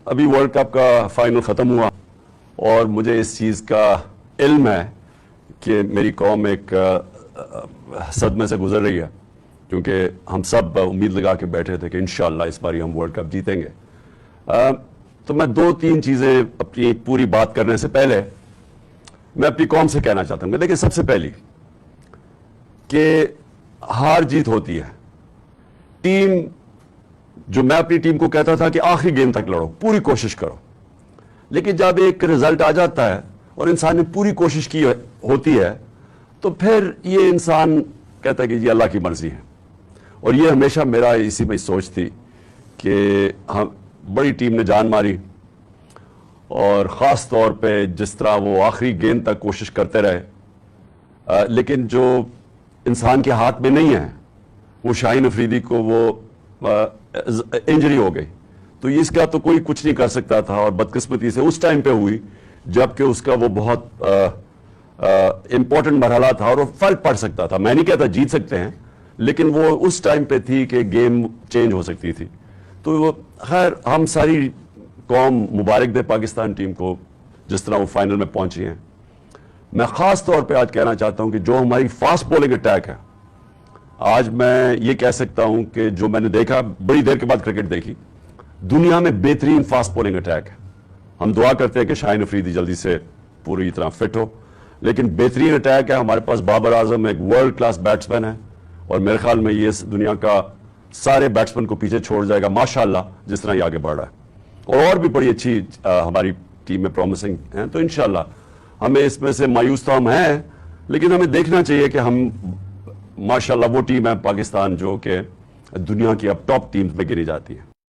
ابھی world cup کا final ختم ہوا اور مجھے اس چیز کا علم ہے کہ میری قوم ایک صدمے سے گزر رہی ہے، کیونکہ ہم سب امید لگا کے بیٹھے تھے کہ انشاءاللہ اس باری ہم ورلڈ کپ جیتیں گے۔ تو میں دو تین چیزیں اپنی پوری بات کرنے سے پہلے میں اپنی قوم سے کہنا چاہتا ہوں کہ دیکھیں، سب سے پہلی کہ ہار جیت ہوتی ہے، ٹیم جو میں اپنی ٹیم کو کہتا تھا کہ آخری گیم تک لڑو، پوری کوشش کرو، لیکن جب ایک رزلٹ آ جاتا ہے اور انسان نے پوری کوشش کی ہوتی ہے تو پھر یہ انسان کہتا ہے کہ یہ اللہ کی مرضی ہے۔ اور یہ ہمیشہ میرا اسی میں سوچ تھی کہ ہم بڑی ٹیم نے جان ماری، اور خاص طور پہ جس طرح وہ آخری گیند تک کوشش کرتے رہے، لیکن جو انسان کے ہاتھ میں نہیں ہے، وہ شاہین افریدی کو وہ انجری ہو گئی، تو اس کا تو کوئی کچھ نہیں کر سکتا تھا، اور بدقسمتی سے اس ٹائم پہ ہوئی جبکہ اس کا وہ بہت امپورٹنٹ مرحلہ تھا اور وہ فرق پڑ سکتا تھا۔ میں نہیں کہتا جیت سکتے ہیں، لیکن وہ اس ٹائم پہ تھی کہ گیم چینج ہو سکتی تھی۔ تو وہ خیر، ہم ساری قوم مبارک دے پاکستان ٹیم کو جس طرح وہ فائنل میں پہنچی ہیں۔ میں خاص طور پہ آج کہنا چاہتا ہوں کہ جو ہماری فاسٹ بولنگ اٹیک ہے، آج میں یہ کہہ سکتا ہوں کہ جو میں نے دیکھا، بڑی دیر کے بعد کرکٹ دیکھی، دنیا میں بہترین فاسٹ بولنگ اٹیک ہے۔ ہم دعا کرتے ہیں کہ شاہین افریدی جلدی سے پوری طرح فٹ ہو، لیکن بہترین اٹیک ہے۔ ہمارے پاس بابر اعظم ایک ورلڈ کلاس بیٹسمین ہے، اور میرے خیال میں یہ اس دنیا کا سارے بیٹسمین کو پیچھے چھوڑ جائے گا ماشاءاللہ جس طرح یہ آگے بڑھ رہا ہے، اور بھی بڑی اچھی ہماری ٹیم میں پرومسنگ ہیں۔ تو انشاءاللہ ہمیں اس میں سے مایوس تو ہم ہیں، لیکن ہمیں دیکھنا چاہیے کہ ہم ماشاءاللہ وہ ٹیم ہے پاکستان جو کہ دنیا کی اب ٹاپ ٹیمز میں گنی جاتی ہے۔